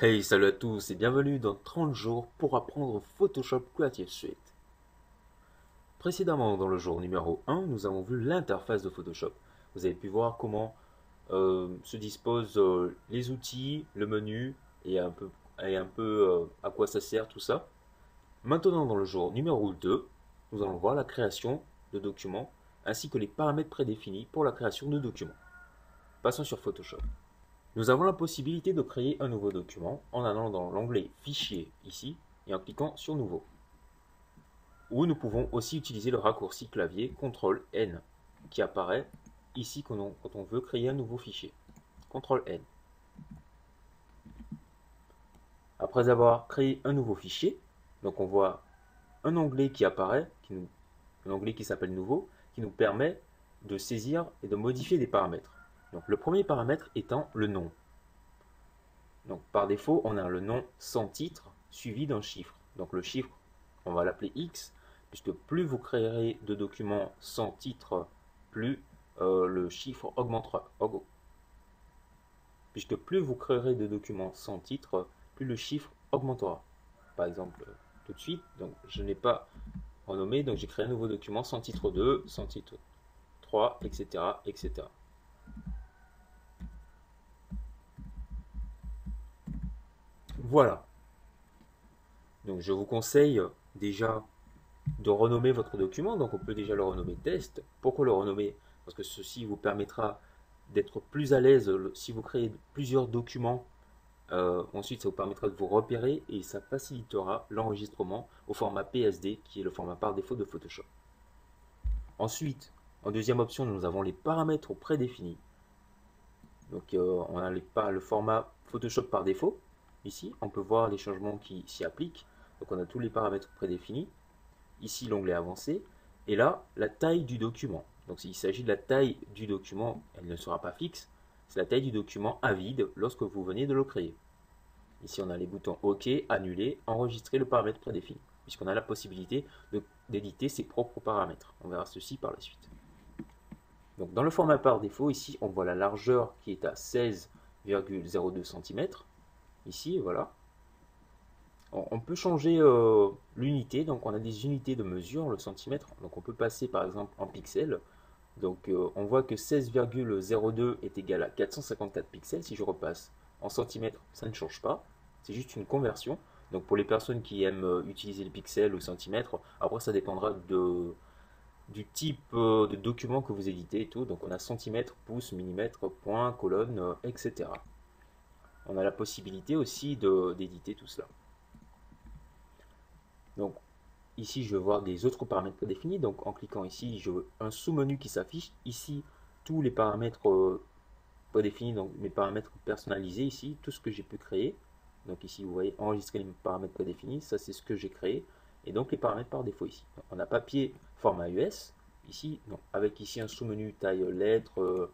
Hey, salut à tous et bienvenue dans 30 jours pour apprendre Photoshop Creative Suite. Précédemment, dans le jour numéro 1, nous avons vu l'interface de Photoshop. Vous avez pu voir comment se disposent les outils, le menu et un peu à quoi ça sert tout ça. Maintenant, dans le jour numéro 2, nous allons voir la création de documents ainsi que les paramètres prédéfinis pour la création de documents. Passons sur Photoshop. Nous avons la possibilité de créer un nouveau document en allant dans l'onglet Fichier ici et en cliquant sur Nouveau. Ou nous pouvons aussi utiliser le raccourci clavier CTRL-N qui apparaît ici quand on veut créer un nouveau fichier. CTRL-N. Après avoir créé un nouveau fichier, donc on voit un onglet qui apparaît, un onglet qui s'appelle Nouveau, qui nous permet de saisir et de modifier des paramètres. Donc le premier paramètre étant le nom. Donc par défaut, on a le nom sans titre suivi d'un chiffre. Donc le chiffre, on va l'appeler X, puisque plus vous créerez de documents sans titre, plus le chiffre augmentera. Puisque plus vous créerez de documents sans titre, plus le chiffre augmentera. Par exemple, tout de suite, donc je n'ai pas renommé, donc j'ai créé un nouveau document sans titre 2, sans titre 3, etc. etc. Voilà. Donc je vous conseille déjà de renommer votre document. Donc on peut déjà le renommer test. Pourquoi le renommer? Parce que ceci vous permettra d'être plus à l'aise si vous créez plusieurs documents. Ensuite, ça vous permettra de vous repérer et ça facilitera l'enregistrement au format PSD, qui est le format par défaut de Photoshop. Ensuite, en deuxième option, nous avons les paramètres prédéfinis. Donc on a le format Photoshop par défaut. Ici, on peut voir les changements qui s'y appliquent. Donc on a tous les paramètres prédéfinis. Ici, l'onglet avancé. Et là, la taille du document. Donc s'il s'agit de la taille du document, elle ne sera pas fixe. C'est la taille du document à vide lorsque vous venez de le créer. Ici, on a les boutons OK, Annuler, Enregistrer le paramètre prédéfini, puisqu'on a la possibilité d'éditer ses propres paramètres. On verra ceci par la suite. Donc dans le format par défaut, ici, on voit la largeur qui est à 16,02 cm. Ici, voilà. On peut changer l'unité, donc on a des unités de mesure, le centimètre. Donc on peut passer par exemple en pixels. Donc on voit que 16,02 est égal à 454 pixels. Si je repasse en centimètres, ça ne change pas. C'est juste une conversion. Donc pour les personnes qui aiment utiliser les pixels ou centimètres, après ça dépendra du type de document que vous éditez et tout. Donc on a centimètres, pouces, millimètres, points, colonnes, etc. On a la possibilité aussi d'éditer tout cela. Donc ici, je vais voir des autres paramètres prédéfinis. Donc en cliquant ici, je veux un sous-menu qui s'affiche. Ici, tous les paramètres prédéfinis, donc mes paramètres personnalisés ici, tout ce que j'ai pu créer. Donc ici, vous voyez, enregistrer les paramètres prédéfinis, ça c'est ce que j'ai créé. Et donc les paramètres par défaut ici. Donc, on a papier format US, ici, donc, avec ici un sous-menu taille lettres,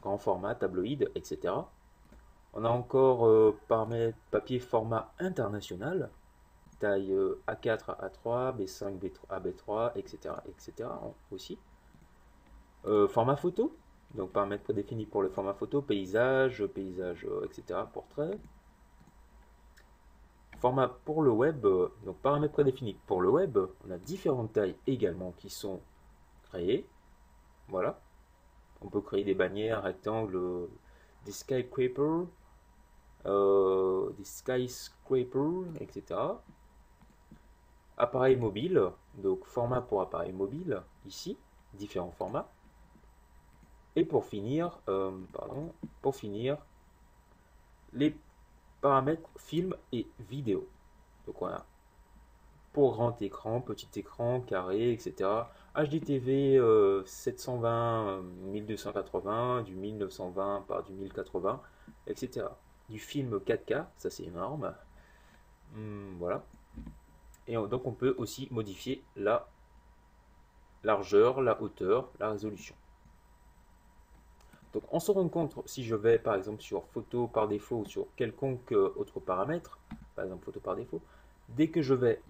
grand format, tabloïd, etc. On a encore paramètres papier format international, taille A4 à A3, B5 à B3, etc. etc. aussi. Format photo, donc paramètres prédéfinis pour le format photo, paysage, etc. Portrait. Format pour le web, donc paramètres prédéfinis pour le web, on a différentes tailles également qui sont créées. Voilà. On peut créer des bannières, rectangles, des skyscrapers, etc. Appareil mobile, donc format pour appareil mobile, ici, différents formats. Et pour finir, les paramètres film et vidéo. Donc voilà, pour grand écran, petit écran, carré, etc. HDTV 720, 1280, du 1920 par du 1080, etc. Du film 4K, ça c'est énorme. Voilà. Et donc on peut aussi modifier la largeur, la hauteur, la résolution. Donc on se rend compte, si je vais par exemple sur photo par défaut ou sur quelconque autre paramètre, par exemple photo par défaut, dès que je vais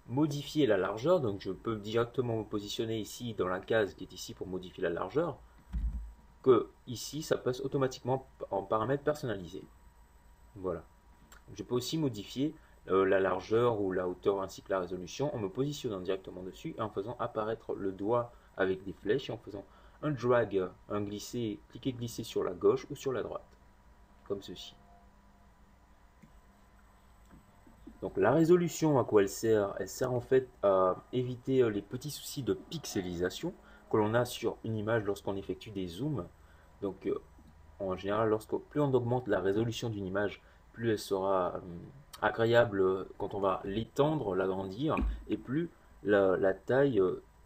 modifier la largeur, donc je peux directement me positionner ici dans la case qui est ici pour modifier la largeur, que ici ça passe automatiquement en paramètres personnalisés. Voilà. Je peux aussi modifier la largeur ou la hauteur ainsi que la résolution en me positionnant directement dessus et en faisant apparaître le doigt avec des flèches et en faisant un drag, un glisser, cliquer glisser sur la gauche ou sur la droite, comme ceci. Donc la résolution, à quoi elle sert? Elle sert en fait à éviter les petits soucis de pixelisation que l'on a sur une image lorsqu'on effectue des zooms. Donc en général, plus on augmente la résolution d'une image, plus elle sera agréable quand on va l'étendre, l'agrandir, et plus la taille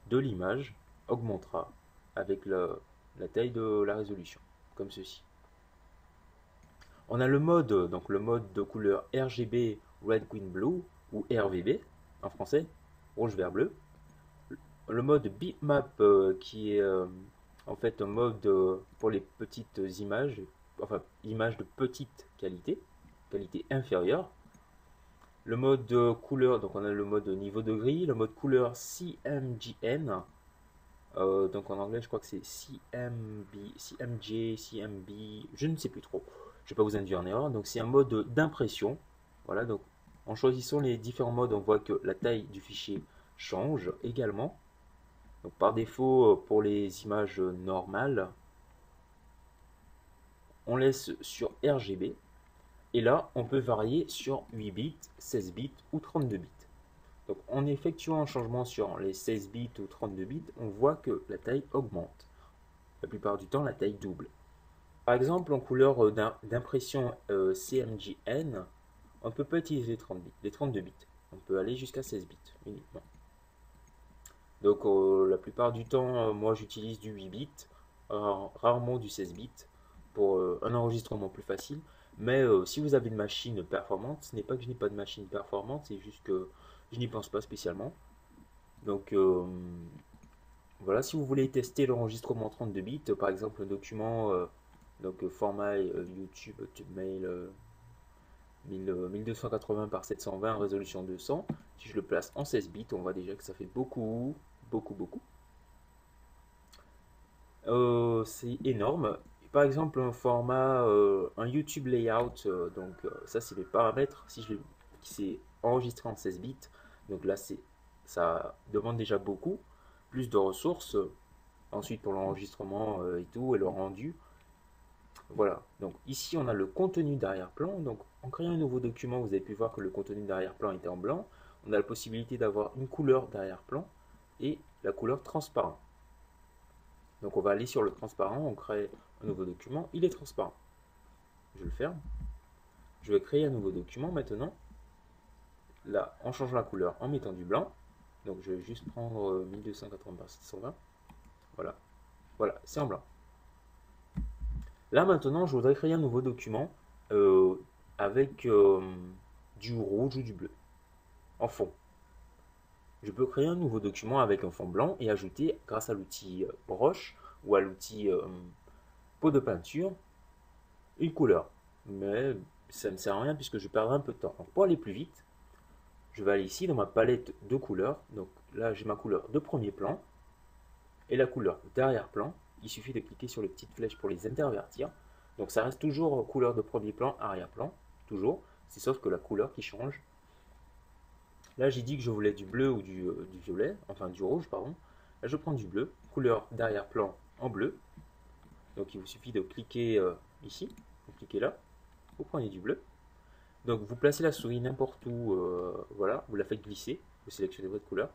de l'image augmentera avec la taille de la résolution, comme ceci. On a le mode, donc le mode de couleur RGB, Red, Green, Blue, ou RVB en français, rouge, vert, bleu. Le mode bitmap qui est en fait un mode pour les petites images, enfin images de petite qualité, qualité inférieure. Le mode couleur, donc on a le mode niveau de gris, le mode couleur CMJN, donc en anglais je crois que c'est CMJ, CMB, je ne sais plus trop, je ne vais pas vous induire en erreur, donc c'est un mode d'impression. Voilà, donc en choisissant les différents modes, on voit que la taille du fichier change également. Donc par défaut, pour les images normales, on laisse sur RGB. Et là, on peut varier sur 8 bits, 16 bits ou 32 bits. Donc en effectuant un changement sur les 16 bits ou 32 bits, on voit que la taille augmente. La plupart du temps, la taille double. Par exemple, en couleur d'impression CMJN, on ne peut pas utiliser les 32 bits. On peut aller jusqu'à 16 bits uniquement. Donc la plupart du temps, moi j'utilise du 8 bits, rarement du 16 bits pour un enregistrement plus facile. Mais si vous avez une machine performante, ce n'est pas que je n'ai pas de machine performante, c'est juste que je n'y pense pas spécialement. Donc voilà, si vous voulez tester l'enregistrement en 32 bits, par exemple un document, format YouTube, Mail 1280 par 720, résolution 200, si je le place en 16 bits, on voit déjà que ça fait beaucoup, beaucoup. C'est énorme. Par exemple, un format, un YouTube layout, ça c'est les paramètres, si je qui s'est enregistré en 16 bits, donc là ça demande déjà beaucoup, plus de ressources, ensuite pour l'enregistrement et tout, et le rendu. Voilà, donc ici on a le contenu d'arrière-plan, donc en créant un nouveau document, vous avez pu voir que le contenu d'arrière-plan était en blanc, on a la possibilité d'avoir une couleur d'arrière-plan et la couleur transparent. Donc on va aller sur le transparent, on crée un nouveau document, il est transparent. Je le ferme. Je vais créer un nouveau document maintenant. Là, en changeant la couleur, en mettant du blanc. Donc je vais juste prendre 1280 par 720. Voilà. Voilà, c'est en blanc. Là maintenant, je voudrais créer un nouveau document avec du rouge ou du bleu en fond. Je peux créer un nouveau document avec un fond blanc et ajouter, grâce à l'outil broche ou à l'outil pot de peinture, une couleur. Mais ça ne sert à rien puisque je perdrai un peu de temps. Donc pour aller plus vite, je vais aller ici dans ma palette de couleurs. Donc là, j'ai ma couleur de premier plan et la couleur d'arrière-plan. Il suffit de cliquer sur les petites flèches pour les intervertir. Donc ça reste toujours couleur de premier plan, arrière-plan, toujours. C'est sauf que la couleur qui change. Là, j'ai dit que je voulais du bleu ou du violet, enfin du rouge, pardon. Là, je prends du bleu, couleur d'arrière-plan en bleu. Donc il vous suffit de cliquer ici, vous cliquez là, vous prenez du bleu. Donc vous placez la souris n'importe où, voilà, vous la faites glisser, vous sélectionnez votre couleur.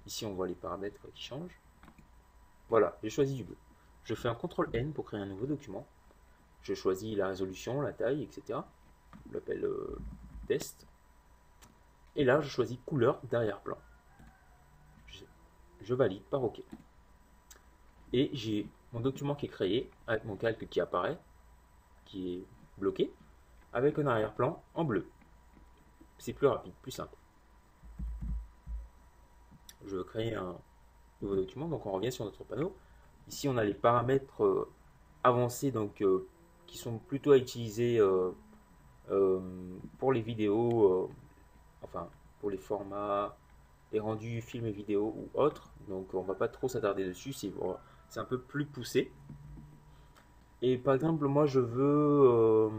Ici on voit les paramètres qui changent. Voilà, j'ai choisi du bleu. Je fais un CTRL N pour créer un nouveau document. Je choisis la résolution, la taille, etc. Je l'appelle test. Et là je choisis couleur d'arrière-plan. Je valide par OK. Et j'ai mon document qui est créé avec mon calque qui apparaît, qui est bloqué, avec un arrière-plan en bleu. C'est plus rapide, plus simple. Je veux créer un nouveau document, donc on revient sur notre panneau. Ici, on a les paramètres avancés, donc qui sont plutôt à utiliser pour les vidéos, enfin pour les formats, les rendus films et vidéos ou autres. Donc on va pas trop s'attarder dessus, c'est un peu plus poussé. Et par exemple, moi je veux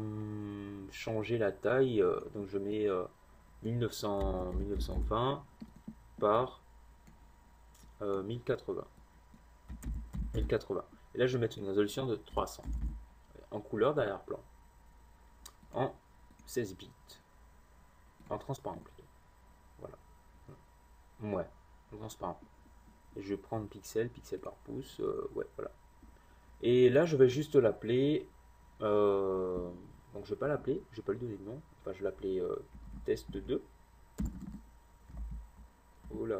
changer la taille, donc je mets 1920 par 1080. 1080. Et là je vais mettre une résolution de 300 en couleur d'arrière-plan, en 16 bits, en transparent plutôt. Voilà. Ouais, en transparent. Et je vais prendre pixel, pixel par pouce, ouais, voilà. Et là je vais juste l'appeler, donc je vais pas l'appeler, je vais pas lui donner de nom, enfin je vais l'appeler test 2. Voilà,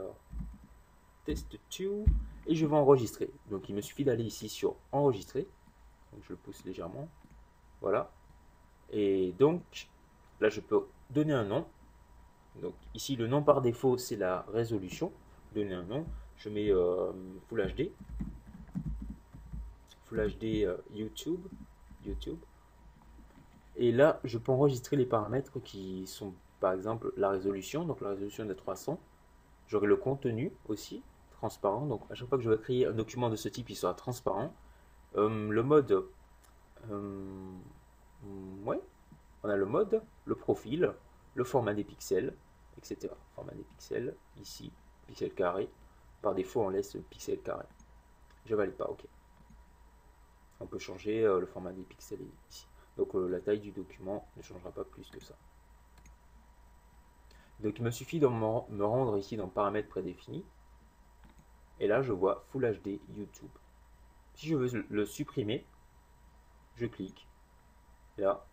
test 2, et je vais enregistrer. Donc il me suffit d'aller ici sur enregistrer, donc je le pousse légèrement, voilà. Et donc là je peux donner un nom. Donc ici le nom par défaut c'est la résolution. Donner un nom, je mets Full HD, YouTube, YouTube. Et là je peux enregistrer les paramètres qui sont par exemple la résolution, donc la résolution de 300. J'aurai le contenu aussi, transparent. Donc à chaque fois que je vais créer un document de ce type, il sera transparent. Le mode, euh, ouais, on a le mode, le profil, le format des pixels, etc. Format des pixels, ici, pixel carré. Par défaut, on laisse pixel carré. Je valide pas, ok. On peut changer le format des pixels ici. Donc la taille du document ne changera pas plus que ça. Donc il me suffit de me rendre ici dans paramètres prédéfinis. Et là, je vois Full HD YouTube. Si je veux le supprimer, je clique. Et là,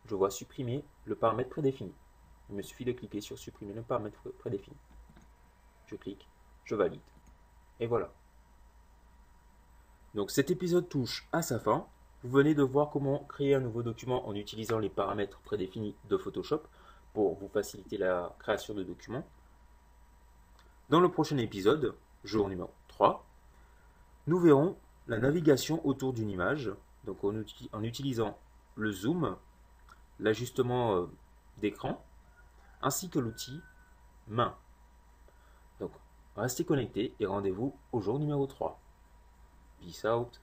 je vois supprimer le paramètre prédéfini. Il me suffit de cliquer sur supprimer le paramètre prédéfini. Je clique, je valide. Et voilà. Donc cet épisode touche à sa fin. Vous venez de voir comment créer un nouveau document en utilisant les paramètres prédéfinis de Photoshop pour vous faciliter la création de documents. Dans le prochain épisode, jour numéro 3, nous verrons la navigation autour d'une image, donc en utilisant le zoom, l'ajustement d'écran, ainsi que l'outil main. Donc, restez connectés et rendez-vous au jour numéro 3. Peace out.